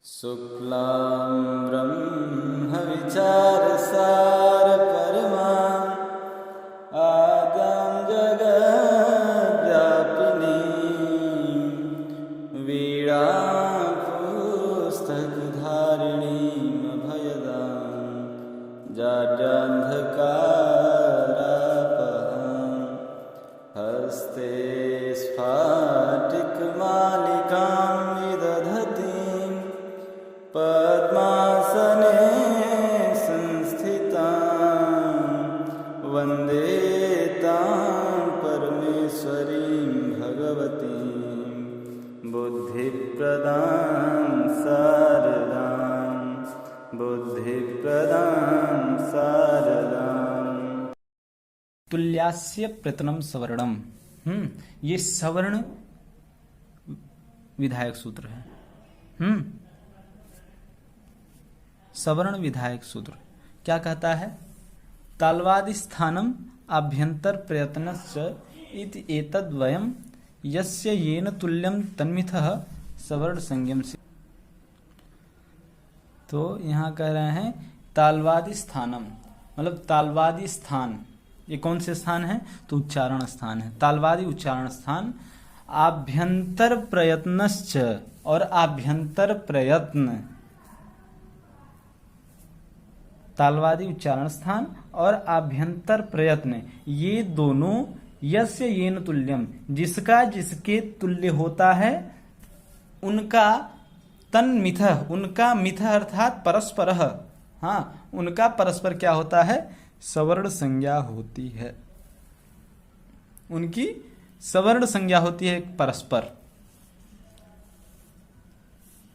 शुक्लां ब्रह्मविचारसार परमां आद्यां जगद्व्यापिनीं वीणां पुस्तकधारिणीमभयदां जाड्यान्धकारापहां हस्ते स्फाटिकमालिकां विदधतीं पद्मासने संस्थितां वन्दे तां परमेश्वरीं भगवतीं बुद्धिप्रदां शारदाम्। तुल्यास्य प्रतनम सवर्णम। ये सवर्ण विधायक सूत्र है। सवर्ण विधायक सूत्र क्या कहता है? तालवादि स्थानम आभ्यंतर प्रयत्नश्च इति एतद्वयम् यस्य येन तुल्यम तन्मिथः सवर्ण संज्ञम से। तो यहाँ कह रहे हैं तालवादि स्थानम मतलब तालवादि स्थान। ये कौन से स्थान है? तो उच्चारण स्थान है। तालवादि उच्चारण स्थान। आभ्यंतर प्रयत्नश्च और आभ्यंतर प्रयत्न, तालवादि उच्चारण स्थान और आभ्यंतर प्रयत्न, ये दोनों यस्य येन तुल्यम, जिसका जिसके तुल्य होता है, उनका तन्मिथ, उनका मिथ अर्थात परस्पर, हाँ उनका परस्पर क्या होता है? सवर्ण संज्ञा होती है। उनकी सवर्ण संज्ञा होती है परस्पर।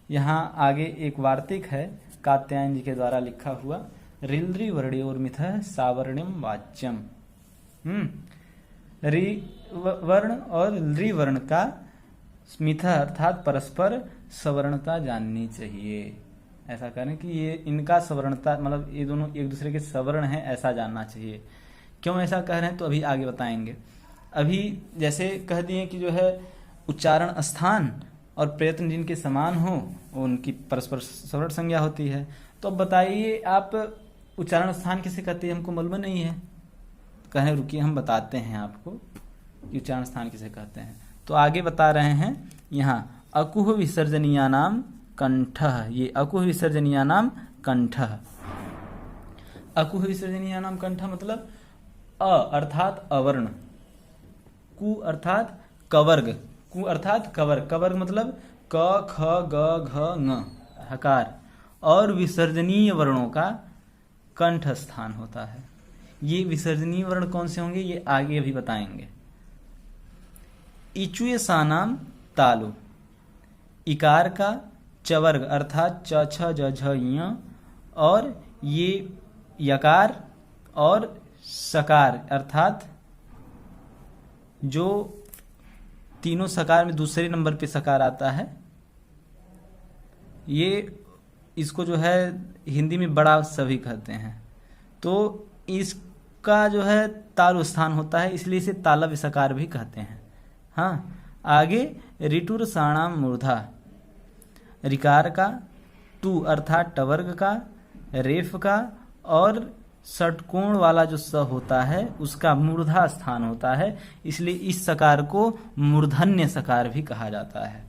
यहां आगे एक वार्तिक है कात्यायन जी के द्वारा लिखा हुआ। रिल्द्री वर्ण्योर्मिथ सावर्ण्यम वाच्यम। रि वर्ण और रि वर्ण का मिथ अर्थात परस्पर सवर्णता जाननी चाहिए। ऐसा करें कि ये इनका सवर्णता मतलब ये दोनों एक दूसरे के सवर्ण हैं, ऐसा जानना चाहिए। क्यों ऐसा कह रहे हैं तो अभी आगे बताएंगे। अभी जैसे कह दिए कि जो है उच्चारण स्थान और प्रयत्न जिनके समान हो उनकी परस्पर सवर्ण संज्ञा होती है। तो अब बताइए आप उच्चारण स्थान किसे कहते हैं? हमको मालूम नहीं है। कहें रुकिए हम बताते हैं आपको कि उच्चारण स्थान किसे कहते हैं। तो आगे बता रहे हैं यहाँ अकुह विसर्जनीयानाम कंठः। ये अकुह विसर्जनीयानाम कंठः। अकुह विसर्जनीयानाम कंठः मतलब अ अर्थात अवर्ण, कु अर्थात कवर्ग, कु अर्थात कवर्ग, कवर्ग मतलब क ख ग घ ङ हकार, और विसर्जनीय वर्णों का कंठ स्थान होता है। ये विसर्जनीय वर्ण कौन से होंगे ये आगे अभी बताएंगे। इचुयसानाम तालु, इकार का चवर्ग अर्थात च छ ज झ ञ, और ये यकार और सकार अर्थात जो तीनों सकार में दूसरे नंबर पे सकार आता है, ये इसको जो है हिंदी में बड़ा सभी कहते हैं। तो इसका जो है तालु स्थान होता है, इसलिए इसे तालव्य सकार भी कहते हैं। हाँ आगे ऋटुर साणाम मूर्धा, रिकार का, टू अर्थात टवर्ग का, रेफ का और षटकोण वाला जो स होता है उसका मूर्धा स्थान होता है, इसलिए इस सकार को मूर्धन्य सकार भी कहा जाता है।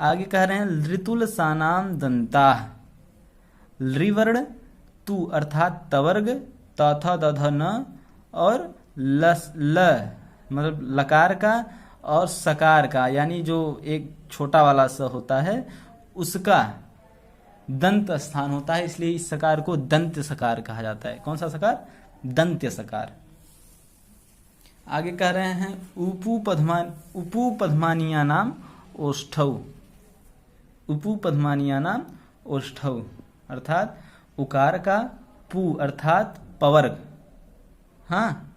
आगे कह रहे हैं ऋतुल सानाम दंता, लिवर्ण तू अर्थात तवर्ग, तथा दध न और लस ल मतलब लकार का और सकार का, यानी जो एक छोटा वाला स होता है उसका दंत स्थान होता है, इसलिए इस सकार को दंत्य सकार कहा जाता है। कौन सा सकार? दंत्य सकार। आगे कह रहे हैं उपपद्मानीया नाम ओष्ठौ, उपपद्मानीया नाम ओष्ठौ अर्थात उकार का पु अर्थात पवर्ग, हाँ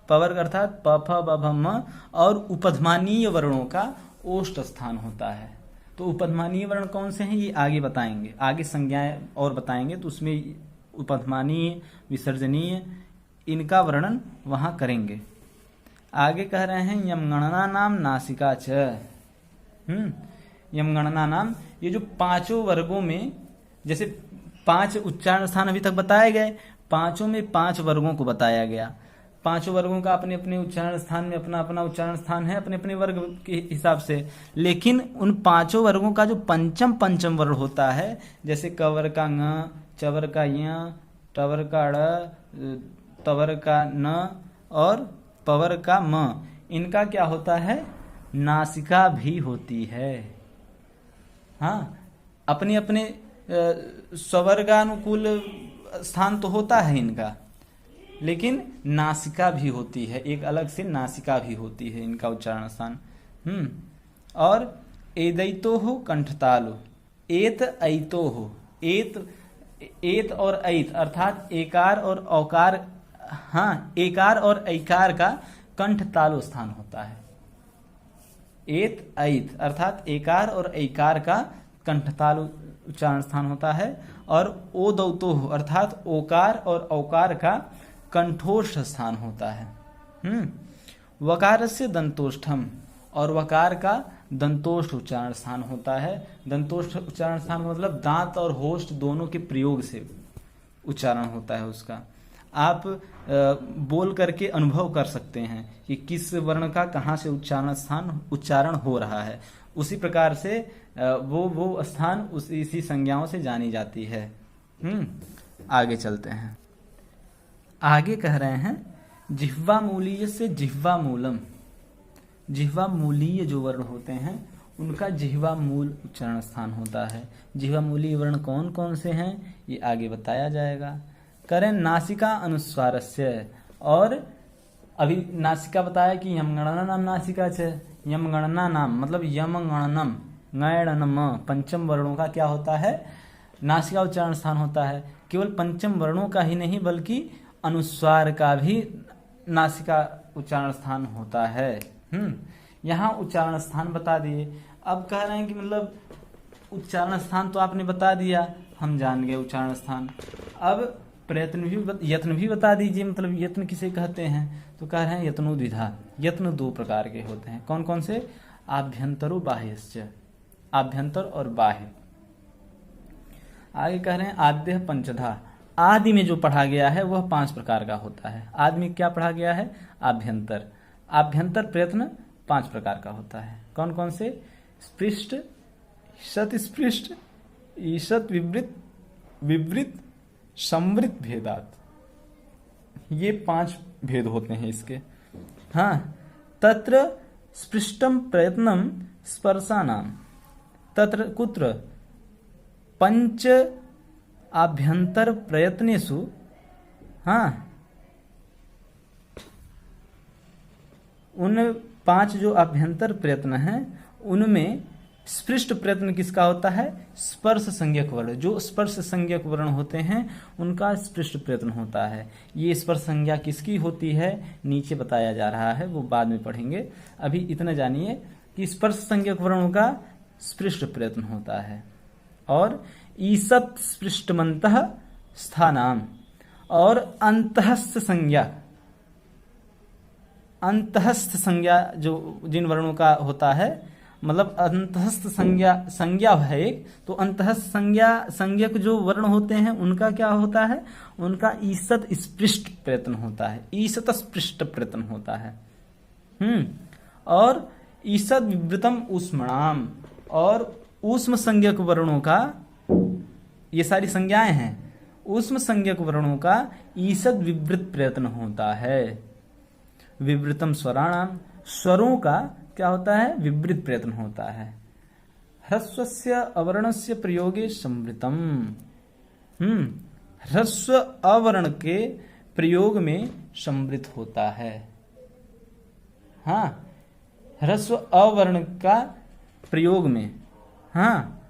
पवर्ग अर्थात प फ ब भ म, और उपधमानीय वर्णों का ओष्ठ स्थान होता है। तो उपधमानीय वर्ण कौन से हैं ये आगे बताएंगे, आगे संज्ञाएं और बताएंगे। तो उसमें उपधमानीय, विसर्जनीय, इनका वर्णन वहां करेंगे। आगे कह रहे हैं यम गणना नाम नासिका च। यम गणना नाम, ये जो पांचों वर्गों में, जैसे 5 उच्चारण स्थान अभी तक बताए गए, पांचों में 5 वर्गों को बताया गया। पांचों वर्गों का अपने अपने उच्चारण स्थान में अपना अपना उच्चारण स्थान है, अपने अपने वर्ग के हिसाब से। लेकिन उन पांचों वर्गों का जो पंचम वर्ण होता है, जैसे कवर का ङ, चवर का य, टवर का ड़, तवर का न और पवर का म, इनका क्या होता है, नासिका भी होती है। हाँ, अपने अपने स्वर्गानुकूल स्थान तो होता है इनका, लेकिन नासिका भी होती है, एक अलग से नासिका भी होती है इनका उच्चारण स्थान। और एदैतो हो कंठतालु, एत ऐतो हो, एत और ऐत अर्थात एकार और औकार, हाँ, एकार और ऐकार का कंठ तालु स्थान होता है। एत ऐत अर्थात एकार और ऐकार का कंठ तालु उच्चारण स्थान होता है। और ओ दौतो अर्थात ओकार और औकार का कंठोष्ठ स्थान होता है। वकार से दंतोष्ठम, और वकार का दंतोष्ठ उच्चारण स्थान होता है। दंतोष्ठ उच्चारण स्थान मतलब दांत और होष्ठ दोनों के प्रयोग से उच्चारण होता है उसका। आप बोल करके अनुभव कर सकते हैं कि किस वर्ण का कहाँ से उच्चारण हो रहा है। उसी प्रकार से वो स्थान इसी संज्ञाओं से जानी जाती है। आगे चलते हैं। आगे कह रहे हैं जिह्वा मूलीय से जिह्वा मूलम। जिह्वा मूलीय जो वर्ण होते हैं उनका जिह्वा मूल उच्चारण स्थान होता है। जिह्वा मूलीय वर्ण कौन कौन से हैं ये आगे बताया जाएगा। करें नासिका अनुस्वारस्य, और अभी नासिका बताया कि यमगणना नाम नासिका छे। यमगणना नाम मतलब यमगणनम गणनम पंचम वर्णों का क्या होता है, नासिका उच्चारण स्थान होता है। केवल पंचम वर्णों का ही नहीं बल्कि अनुस्वार का भी नासिका उच्चारण स्थान होता है। यहाँ उच्चारण स्थान बता दिए। अब कह रहे हैं कि मतलब उच्चारण स्थान तो आपने बता दिया, हम जान गए उच्चारण स्थान। अब यत्न भी बता दीजिए, मतलब यत्न किसे कहते हैं। तो कह रहे हैं यत्नो द्विधा, यत्न 2 प्रकार के होते हैं। कौन कौन से, आभ्यंतरो बाह्यश्च, आभ्यंतर और बाह्य। आगे कह रहे हैं आद्य पंचधा, आदि में जो पढ़ा गया है वह 5 प्रकार का होता है। आदि में क्या पढ़ा गया है, आभ्यंतर। आभ्यंतर प्रयत्न 5 प्रकार का होता है। कौन कौन से, स्पृष्ट, ईषत स्पृष्ट, ईषत विवृत, विवृत संवृत भेदात, ये 5 भेद होते हैं इसके। हाँ, तत्र स्पृष्टम प्रयत्नम स्पर्शानाम, तत्र कुत्र पंच आभ्यंतर प्रयत्नेषु, हाँ, उन 5 जो आभ्यंतर प्रयत्न हैं उनमें स्पृष्ट प्रयत्न किसका होता है, स्पर्श संज्ञक वर्ण। जो स्पर्श संज्ञक वर्ण होते हैं उनका स्पृष्ट प्रयत्न होता है। ये स्पर्श संज्ञा किसकी होती है नीचे बताया जा रहा है, वो बाद में पढ़ेंगे। अभी इतना जानिए कि स्पर्श संज्ञक वर्णों का स्पृष्ट प्रयत्न होता है। और ईसत स्पृष्टमंतः स्थानाम, और अंतःस्थ संज्ञा, अंतःस्थ संज्ञा जो जिन वर्णों का होता है, मतलब अंतःस्थ संज्ञा है एक, तो अंतःस्थ संज्ञक जो वर्ण होते हैं उनका क्या होता है, उनका ईसत स्पृष्ट प्रयत्न होता है, ईसत स्पृष्ट प्रयत्न होता है। और ईसत विवृतम ऊष्मणाम, और ऊष्म संज्ञक वर्णों का, ये सारी संज्ञाएं हैं, ऊष्म संज्ञक वर्णों का ईसत विवृत प्रयत्न होता है। विवृतम स्वराणाम, स्वरों का क्या होता है, विवृत प्रयत्न होता है। ह्रस्वस्य अवर्णस्य प्रयोगे संवृतम, ह्रस्व अवर्ण के प्रयोग में संवृत होता है। हाँ, ह्रस्व अवर्ण का प्रयोग में, हाँ,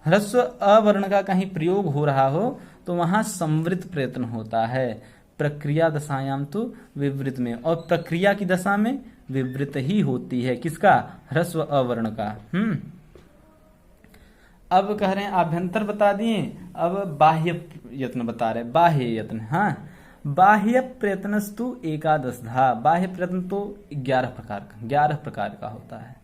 ह्रस्व अवर्ण का कहीं प्रयोग हो रहा हो तो वहां संवृत प्रयत्न होता है। प्रक्रिया दशायाम तो विवृत में, और प्रक्रिया की दशा में विवृत ही होती है। किसका, ह्रस्व अवर्ण का। अब कह रहे हैं आभ्यंतर बता दिए, अब बाह्य यत्न बता रहे, बाह्य यत्न। हाँ, बाह्य प्रयत्नस्तु एकादशधा, बाह्य प्रयत्न तो 11 प्रकार का होता है।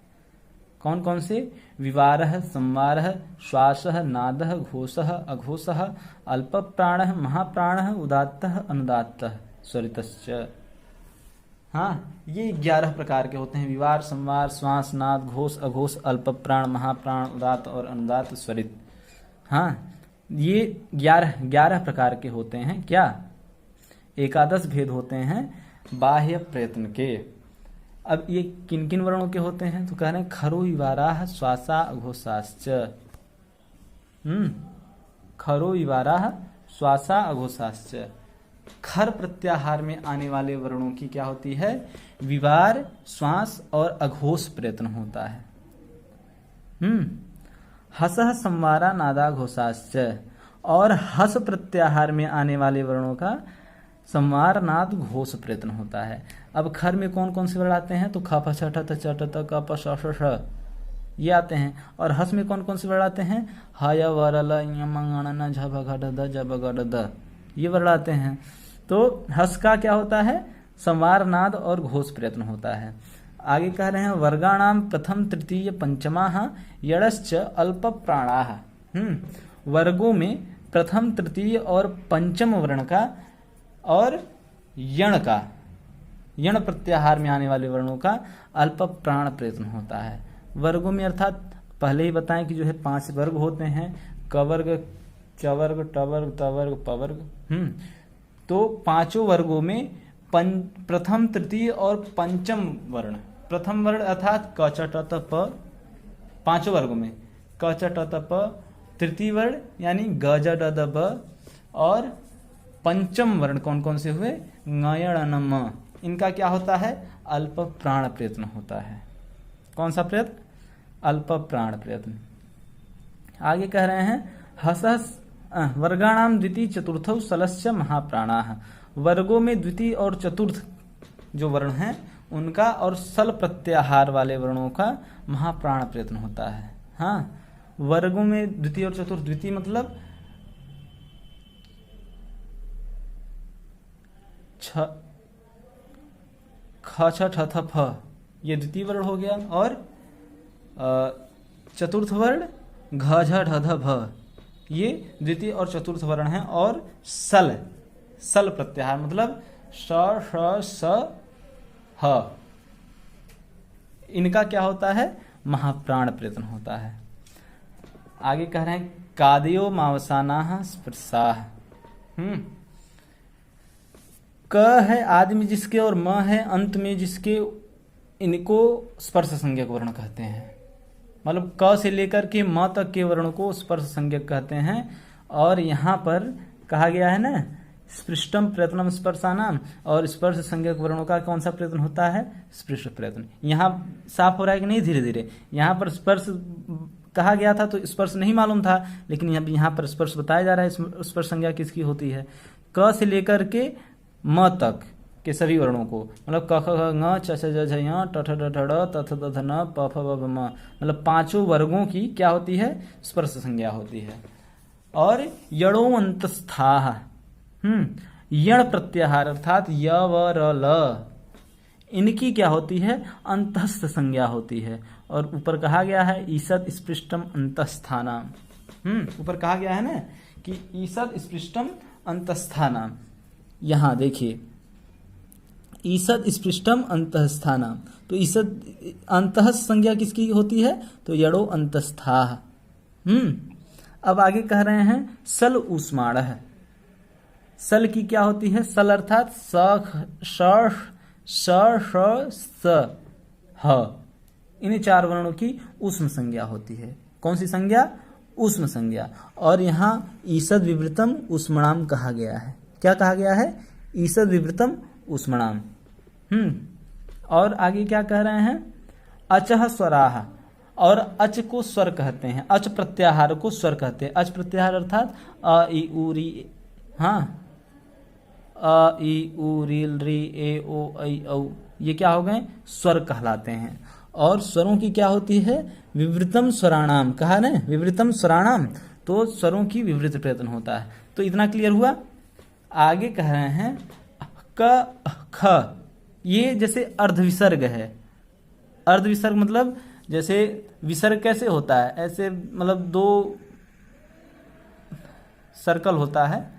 कौन कौन से? विवारः, संवारः, श्वासः, नादः, घोषः, अघोषः, अल्प प्राणः, महाप्राणः, उदात्तः, अनुदात्तः, स्वरितश्च। हाँ, ये 11 प्रकार के होते हैं। विवार, संवार, श्वास, नाद, घोष, अघोष, अल्प प्राण, महाप्राण, उदात्त और अनुदात्त, स्वरित। हाँ, ये 11 प्रकार के होते हैं। क्या? 11 भेद होते हैं बाह्य प्रयत्न के। अब ये किन किन वर्णों के होते हैं? तो कह रहे हैं खरो विवाराः श्वासा अघोषाश्च। खरो विवाराः श्वासा अघोषाश्च। खर प्रत्याहार में आने वाले वर्णों की क्या होती है? विवार, श्वास और अघोष प्रयत्न होता है। हसः संवारा नादा घोषाश्च। और हस प्रत्याहार में आने वाले वर्णों का संवार, नाद, घोष प्रयत्न होता है। अब खर में कौन कौन से वर्ण आते हैं? तो ख, फ, छ, ठ, थ, च, ट, त, क, प, श, श, ष ये आते हैं। और हस में कौन कौन से वर्ण आते हैं? ह, य, व, र, ल, य, म, ङ, न, झ, भ, घ, ढ, ध, ज, ब, ग, ड, द ये वर्ण आते हैं। तो हस का क्या होता है? संवार, नाद और घोष प्रयत्न होता है। आगे कह रहे हैं वर्गाणाम प्रथम तृतीय पंचमाः यड़श्च अल्प प्राणाः। वर्गों में प्रथम, तृतीय और पंचम वर्ण का और यण का, यण प्रत्याहार में आने वाले वर्णों का अल्प प्राण प्रयत्न होता है। वर्गों में अर्थात पहले ही बताएं कि जो है 5 वर्ग होते हैं। कवर्ग, चवर्ग, टवर्ग, तवर्ग, पवर्ग। तो 5 वर्गों में प्रथम, तृतीय और पंचम वर्ण। प्रथम वर्ण अर्थात क, च, ट, त, प 5 वर्गों में क, च, ट, त, प। तृतीय वर्ण यानी ग, ज, ड, द, ब। और पंचम वर्ण कौन कौन से हुए? ङ, य, ण, म। इनका क्या होता है? अल्प प्राण प्रयत्न होता है। कौन सा प्रयत्न? अल्प प्राण प्रयत्न। आगे कह रहे हैं हसः वर्गाणाम द्वितीय चतुर्थौ सलश्च महाप्राणाः। वर्गों में द्वितीय और चतुर्थ जो वर्ण हैं उनका और सल प्रत्याहार वाले वर्णों का महाप्राण प्रयत्न होता है। हाँ, वर्गों में द्वितीय और चतुर्थ। द्वितीय मतलब ख, छ, ठ, थ, फ ये द्वितीय वर्ण हो गया। और चतुर्थ वर्ण घ, झ, ढ, ध, भ ये द्वितीय और चतुर्थ वर्ण हैं। और सल प्रत्याहार मतलब श, श, स, ह इनका क्या होता है? महाप्राण प्रयत्न होता है। आगे कह रहे हैं कादयो मावसानाः स्पर्शाः। क है आदि में जिसके और म है अंत में जिसके, इनको स्पर्श संज्ञक वर्ण कहते हैं। मतलब क से लेकर के म तक के वर्ण को स्पर्श संज्ञक कहते हैं। और यहाँ पर कहा गया है ना स्पृष्टम प्रयत्नम स्पर्शानाम, और स्पर्श संज्ञक वर्णों का कौन सा प्रयत्न होता है? स्पृष्ट प्रयत्न। यहाँ साफ हो रहा है कि नहीं? धीरे धीरे यहाँ पर स्पर्श कहा गया था तो स्पर्श नहीं मालूम था, लेकिन यहाँ पर स्पर्श बताया जा रहा है। स्पर्श संज्ञा किसकी होती है? क से लेकर के म तक के सभी वर्णों को, मतलब क, ख, ङ, च, छ, ज, झ, ञ, ट, ठ, ड, ढ, ढ, त, थ, द, ध, न, प, फ, ब, भ, म मतलब 5 वर्गों की क्या होती है? स्पर्श संज्ञा होती है। और यणो अंतस्थाः यण प्रत्याहार अर्थात य, व, र, ल इनकी क्या होती है? अंतस्थ संज्ञा होती है। और ऊपर कहा गया है ईसद स्पृष्टम अंतस्थानाम। ऊपर कहा गया है ना कि ईसद स्पृष्टम अंतस्थानाम। यहाँ देखिए ईसद स्पृष्टम अंतस्थानाम, तो ईसद अंतः संज्ञा किसकी होती है? तो यणो अंतस्थाः। अब आगे कह रहे हैं सल ऊष्माणः। सल की क्या होती है? सल अर्थात स, श, ह इन 4 वर्णों की ऊष्म संज्ञा होती है। कौन सी संज्ञा? ऊष्म संज्ञा। और यहाँ ईसद विवृतम ऊष्मणाम कहा गया है। क्या कहा गया है? ईसद विवृतम ऊष्मणाम। और आगे क्या कह रहे हैं? अचः स्वराः। और अच को स्वर कहते हैं, अच प्रत्याहार को स्वर कहते हैं। अच प्रत्याहार अर्थात अ, इ, उ, री। हाँ, अ, इ, उ, रील, री, ए, ओ, ऐ, औ ये क्या हो गए? स्वर कहलाते हैं। और स्वरों की क्या होती है? विवृतम स्वराणाम। कहा ना विवृतम स्वराणाम, तो स्वरों की विवृत प्रयत्न होता है। तो इतना क्लियर हुआ। आगे कह रहे हैं क, ख ये जैसे अर्धविसर्ग है। अर्धविसर्ग मतलब जैसे विसर्ग कैसे होता है, ऐसे मतलब दो सर्कल होता है,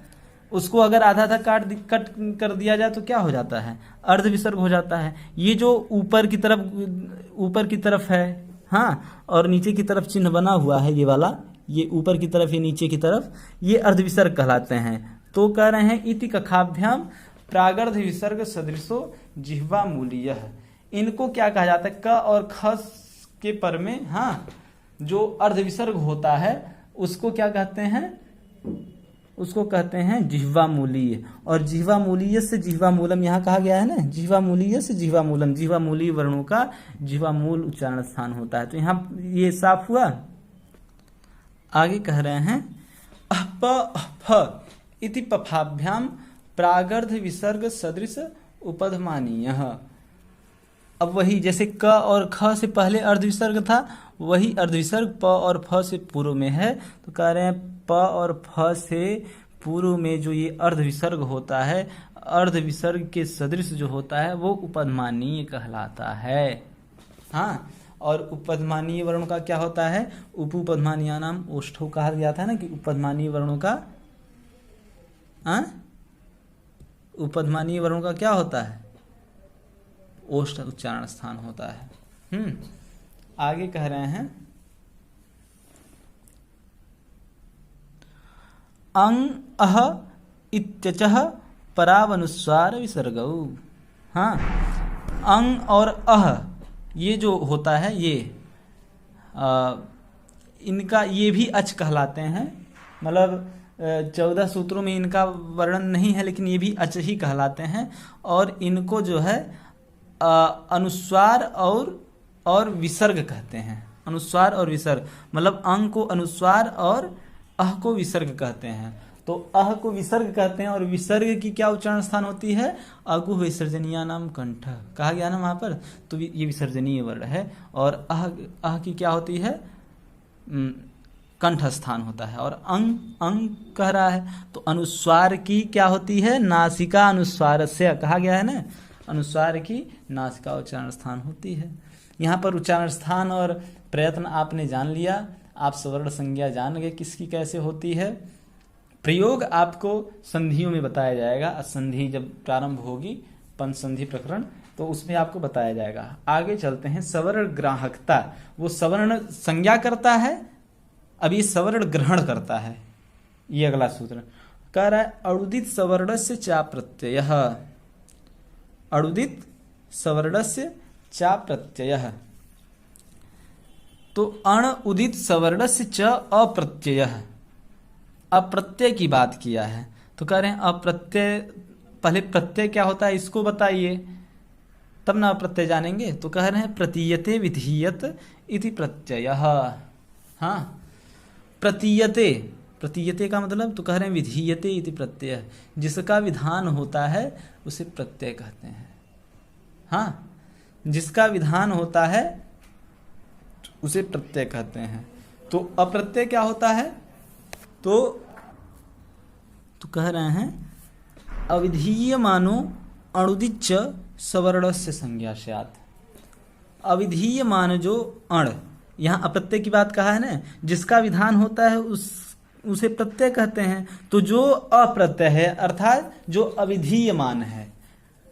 उसको अगर आधा आधा कट कर दिया जाए तो क्या हो जाता है, अर्ध विसर्ग हो जाता है। ये जो ऊपर की तरफ है, हाँ, और नीचे की तरफ चिन्ह बना हुआ है, ये वाला, ये ऊपर की तरफ, ये नीचे की तरफ, ये अर्ध विसर्ग कहलाते हैं। तो कह रहे हैं इति कखाभ्याम प्रागर्ध विसर्ग सदृशो जिह्वा मूलीयः। इनको क्या कहा जाता है, क और ख के पर में, हाँ, जो अर्ध विसर्ग होता है उसको क्या कहते हैं, उसको कहते हैं जिह्वा मूलीय। और जिह्वा मूलीय से जिह्वा मूलम यहाँ कहा गया है ना, जिह्वा मूलीय से जिह्वा मूलम, जिह्वा मूलीय वर्णों का जिह्वा मूल उच्चारण स्थान होता है। तो यहाँ ये साफ हुआ। आगे कह रहे हैं फ इति पफाभ्याम प्रागर्ध विसर्ग सदृश उपधमानीय। अब वही जैसे क और ख से पहले अर्ध विसर्ग था, वही अर्ध विसर्ग प और फ से पूर्व में है। तो कह रहे हैं प और फ से पूर्व में जो ये अर्ध विसर्ग होता है, अर्ध विसर्ग के सदृश जो होता है वो उपधमानीय कहलाता है। हाँ, और उपधमानीय वर्णों का क्या होता है, उपधमानीय नाम ओष्ठो कहा जाता है ना, कि उपधमानीय वर्णों का, उपधमानीय वर्णों का क्या होता है, ओष्ठ उच्चारण स्थान होता है। आगे कह रहे हैं अंग अह इत्यचः परावनुस्वार विसर्गौ। हाँ, अंग और अह ये जो होता है, ये इनका ये भी अच कहलाते हैं। मतलब 14 सूत्रों में इनका वर्णन नहीं है, लेकिन ये भी अच ही कहलाते हैं। और इनको जो है अनुस्वार और विसर्ग कहते हैं। अनुस्वार और विसर्ग, मतलब अंग को अनुस्वार और अह को विसर्ग कहते हैं। तो अह को विसर्ग कहते हैं और विसर्ग की क्या उच्चारण स्थान होती है, अगु विसर्जनीय नाम कंठ कहा गया ना वहां पर। तो ये विसर्जनीय वर्ण है। और अह की क्या होती है, कंठ स्थान होता है। और अंग कह रहा है, तो अनुस्वार की क्या होती है, नासिका अनुस्वार से कहा गया है ना, अनुस्वार की नासिका उच्चारण स्थान होती है। यहाँ पर उच्चारण स्थान और प्रयत्न आपने जान लिया। आप सवर्ण संज्ञा जान गए किसकी कैसे होती है। प्रयोग आपको संधियों में बताया जाएगा। संधि जब प्रारंभ होगी, पंचसंधि प्रकरण, तो उसमें आपको बताया जाएगा। आगे चलते हैं, सवर्ण ग्राहकता। वो सवर्ण संज्ञा करता है, अभी सवर्ण ग्रहण करता है। ये अगला सूत्र कह रहा है अणुदित सवर्ण से चा प्रत्यय। अणुदित सवर्ण से चा प्रत्यय। तो अण उदित सवर्ण से च अप्रत्यय, अप्रत्यय की बात किया है। तो कह रहे हैं अप्रत्यय, पहले प्रत्यय क्या होता है इसको बताइए, तब ना अप्रत्यय जानेंगे। तो कह रहे हैं प्रतीयते विधीयत इति प्रत्यय। हाँ, प्रतीयते, प्रतीयते का मतलब, तो कह रहे हैं विधीयते इति प्रत्यय, जिसका विधान होता है उसे प्रत्यय कहते हैं। हाँ, जिसका विधान होता है उसे प्रत्यय कहते हैं। तो अप्रत्यय क्या होता है, तो कह रहे हैं अविधीयमानो अणुदिच्च सवर्णस्य संज्ञा स्यात्। अविधीयमान जो अण, यहाँ अप्रत्यय की बात कहा है ना, जिसका विधान होता है उसे प्रत्यय कहते हैं। तो जो अप्रत्यय है अर्थात जो अविधीयमान है,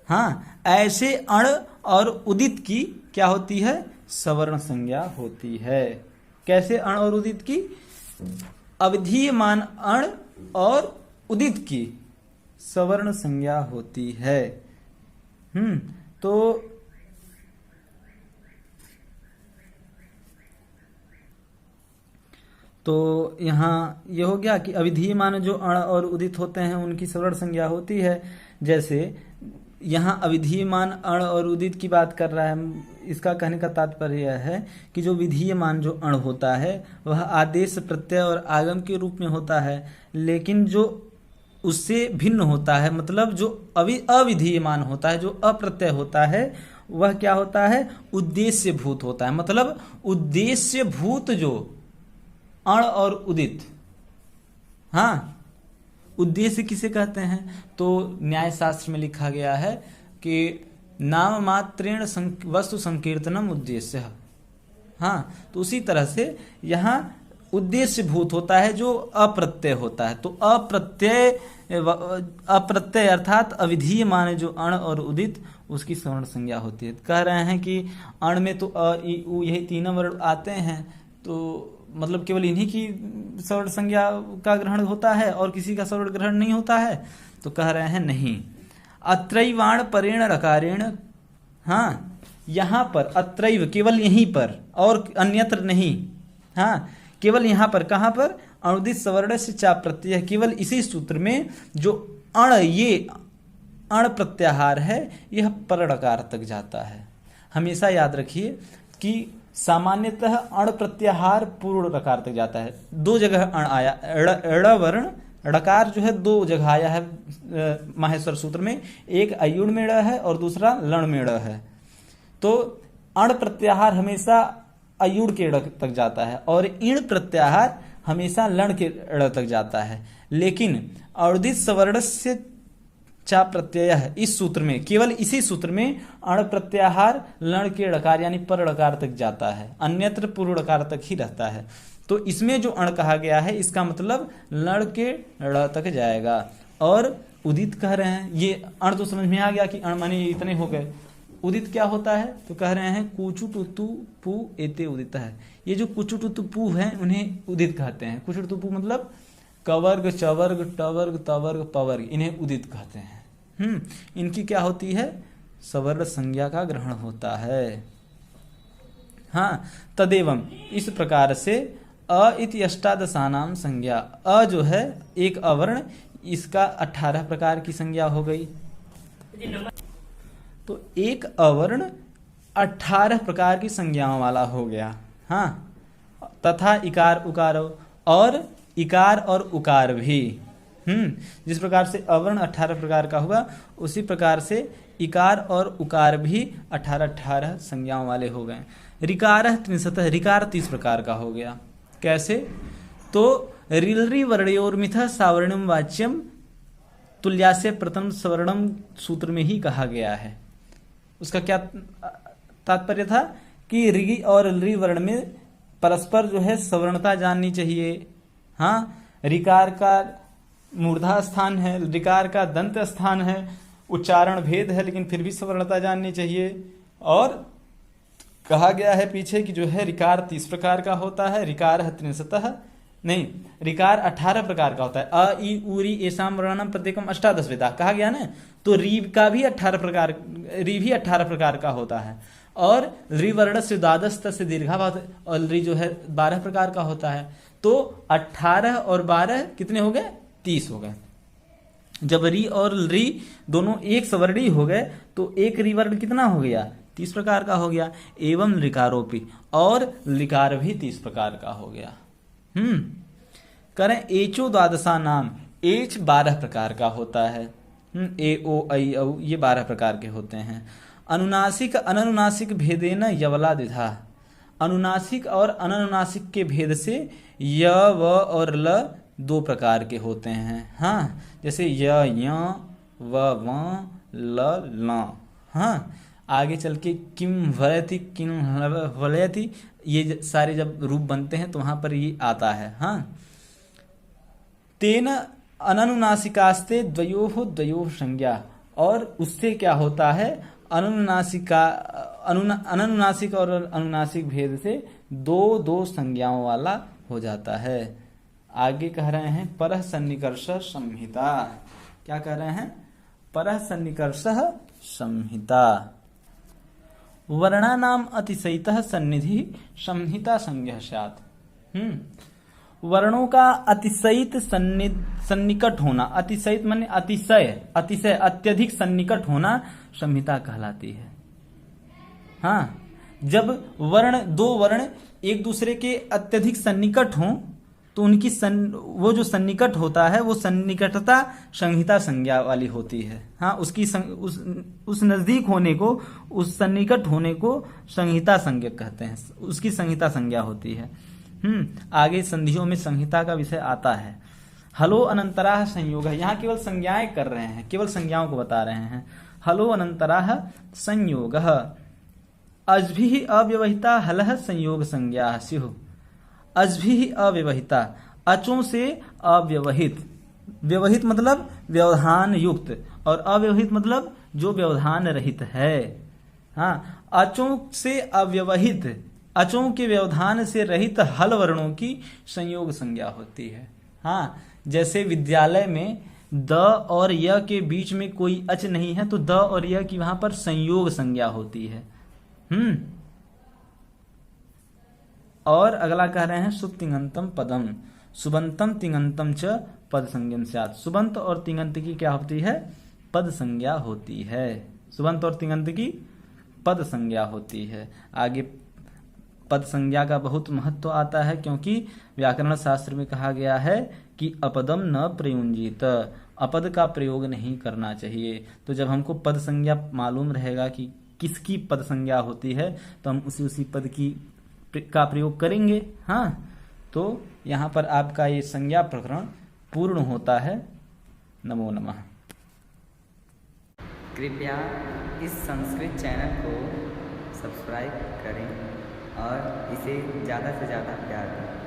हाँ, ऐसे अण और उदित की क्या होती है, सवर्ण संज्ञा होती है। कैसे अण और उदित की, अविधीयमान अण और उदित की सवर्ण संज्ञा होती है। तो यहाँ ये हो गया कि अविधीयमान जो अण और उदित होते हैं उनकी सवर्ण संज्ञा होती है। जैसे यहाँ अविधीयमान अण और उदित की बात कर रहा है, इसका कहने का तात्पर्य यह है कि जो विधीयमान जो अण होता है वह आदेश प्रत्यय और आगम के रूप में होता है, लेकिन जो उससे भिन्न होता है, मतलब जो अविधीयमान होता है, जो अप्रत्यय होता है, वह क्या होता है, उद्देश्य भूत होता है। मतलब उद्देश्य भूत जो अण और उदित, हाँ, उद्देश्य किसे कहते हैं, तो न्याय शास्त्र में लिखा गया है कि नाम मात्रेण वस्तु संकीर्तनम उद्देश्य। हाँ, तो उसी तरह से यहाँ उद्देश्य भूत होता है जो अप्रत्यय होता है। तो अप्रत्यय अर्थात अविधीय माने जो अण और उदित, उसकी सवर्ण संज्ञा होती है। कह रहे हैं कि अण में तो अ इ उ यही तीनों वर्ण आते हैं, तो मतलब केवल इन्हीं की सवर्ण संज्ञा का ग्रहण होता है और किसी का सवर्ण ग्रहण नहीं होता है। तो कह रहे हैं नहीं, अत्रैवाण परेण रकारेण, हाँ यहाँ पर अत्रैव केवल यहीं पर और अन्यत्र नहीं, हाँ केवल यहाँ पर। कहाँ पर? अणुदित सवर्ण से चा प्रत्यय, केवल इसी सूत्र में जो अण, ये अण प्रत्याहार है, यह पर ड़कार तक जाता है। हमेशा याद रखिए कि सामान्यतः अण प्रत्याहार पूर्ण ड़कार तक जाता है। दो जगह अण आया, ड़ वर्ण ड़कार जो है दो जगह आया है माहेश्वर सूत्र में, एक अयुण में ड़ है और दूसरा लण में ड़ है। तो अण प्रत्याहार हमेशा अयुण के ड़ तक जाता है और इण प्रत्याहार हमेशा लण के ड़ तक जाता है। लेकिन अणुदित सवर्ण से चा प्रत्यय है इस सूत्र में, केवल इसी सूत्र में अण प्रत्याहार लण के ड़कार यानी पर ड़कार तक जाता है, अन्यत्र पूर्व ड़कार तक ही रहता है। तो इसमें जो अण कहा गया है इसका मतलब लण के ड़ तक जाएगा। और उदित कह रहे हैं, ये अण तो समझ में आ गया कि अण माने इतने हो गए। उदित क्या होता है? तो कह रहे हैं कुचु टुतु पु एते उदित है। ये जो कुचु टुतु पु है उन्हें उदित कहते हैं। कुचु टुतु पु मतलब कवर्ग चवर्ग टवर्ग तवर्ग पवर्ग, इन्हें उदित कहते हैं। इनकी क्या होती है? सवर्ण संज्ञा का ग्रहण होता है। हाँ, तदेवम इस प्रकार से अ इति अष्टादशानाम संज्ञा, अ जो है एक अवर्ण, इसका 18 प्रकार की संज्ञा हो गई। तो एक अवर्ण 18 प्रकार की संज्ञाओं वाला हो गया। हाँ, तथा इकार उकार और इकार और उकार भी। जिस प्रकार से अवर्ण 18 प्रकार का हुआ, उसी प्रकार से इकार और उकार भी 18 संज्ञाओं वाले हो गए। ऋकार 63, ऋकार 30 प्रकार का हो गया। कैसे? तो रिलरी वर्णयोर्मिथ सावर्णम वाच्यम तुल्यास्य प्रथम सवर्णम सूत्र में ही कहा गया है। उसका क्या तात्पर्य था कि ऋ और लृ वर्ण में परस्पर जो है सवर्णता जाननी चाहिए। हाँ, ऋकार का मूर्धा स्थान है, ऋकार का दंत स्थान है, उच्चारण भेद है, लेकिन फिर भी सवर्णता जाननी चाहिए। और कहा गया है पीछे कि जो है ऋकार 30 प्रकार का होता है, ऋकार 63 नहीं, ऋकार 18 प्रकार का होता है। अ इ उ ऋ एषां वर्णानां प्रत्येकम अष्टादश वेदा कहा गया ना। तो ऋ का भी 18 प्रकार, ऋ भी 18 प्रकार का होता है। और ऋ वर्ण से द्वादश से दीर्घाभाव, और ऋ जो है 12 प्रकार का होता है। तो 18 और 12 कितने हो गए? 30 हो गए। जब ऋ और लृ दोनों एक सवर्णी हो गए तो एक ऋ वर्ण कितना हो गया? 30 प्रकार का हो गया। एवं ऋकारोपी, और लिकार भी 30 प्रकार का हो गया। करें एचो द्वादशा नाम, एच 12 प्रकार का होता है। ए ओ ऐ औ ये 12 प्रकार के होते हैं। अनुनासिक अननुनासिक भेदेन यवला द्विधा, अनुनासिक और अननुनासिक के भेद से य व और ल 2 प्रकार के होते हैं। हाँ, जैसे य व ल ल। हाँ, आगे चल के किम वलयति किम वलयति, ये सारे जब रूप बनते हैं तो वहां पर ये आता है। हाँ, तेन अननुनासिकास्ते द्वयोः द्वयोः संज्ञा, और उससे क्या होता है? अननुनासिक और अनुनासिक भेद से 2 संज्ञाओं वाला हो जाता है। आगे कह रहे हैं परः सन्निकर्ष संहिता। क्या कह रहे हैं? परः सन्निकर्ष संहिता। वर्णानाम अतिशयितः सन्निधि संहिता संज्ञा स्यात्। वर्णों का अतिशयित सन्निकट होना, अतिशयित माने अतिशय, अतिशय अत्यधिक सन्निकट होना संहिता कहलाती है। हाँ, जब दो वर्ण एक दूसरे के अत्यधिक सन्निकट हों तो उनकी वो जो सन्निकट होता है वो सन्निकटता संहिता संज्ञा वाली होती है। हाँ, उसकी उस नजदीक होने को, उस सन्निकट होने को संहिता संज्ञा कहते हैं, उसकी संहिता संज्ञा होती है। आगे संधियों में संहिता का विषय आता है। हलो अनंतराह संयोग, यहाँ केवल संज्ञाएं कर रहे हैं, केवल संज्ञाओं को बता रहे हैं। हलो अनंतराह संयोग, अजभि अव्यवहिता हलह संयोग संज्ञा स्युः। अजभि अव्यवहिता, अचों से अव्यवहित, व्यवहित मतलब व्यवधान युक्त, और अव्यवहित मतलब जो व्यवधान रहित है। हाँ, अचों से अव्यवहित, अचों के व्यवधान से रहित हल वर्णों की संयोग संज्ञा होती है। हाँ, जैसे विद्यालय में द और य के बीच में कोई अच नहीं है तो द और य की वहां पर संयोग संज्ञा होती है। और अगला कह रहे हैं सुबतिङन्तम पदम, सुबंतम तिङन्तम च पद संज्ञम स्यात्। सुबंत और तिङंत की क्या होती है? पद संज्ञा होती है। सुबंत और तिङंत की पद संज्ञा होती है। आगे पद संज्ञा का बहुत महत्व आता है, क्योंकि व्याकरण शास्त्र में कहा गया है कि अपदम न प्रयुंजीत, अपद का प्रयोग नहीं करना चाहिए। तो जब हमको पद संज्ञा मालूम रहेगा कि किसकी पद संज्ञा होती है तो हम उसी पद की का प्रयोग करेंगे। हाँ, तो यहाँ पर आपका ये संज्ञा प्रकरण पूर्ण होता है। नमो नमः। कृपया इस संस्कृत चैनल को सब्सक्राइब करें और इसे ज़्यादा से ज़्यादा प्यार दें।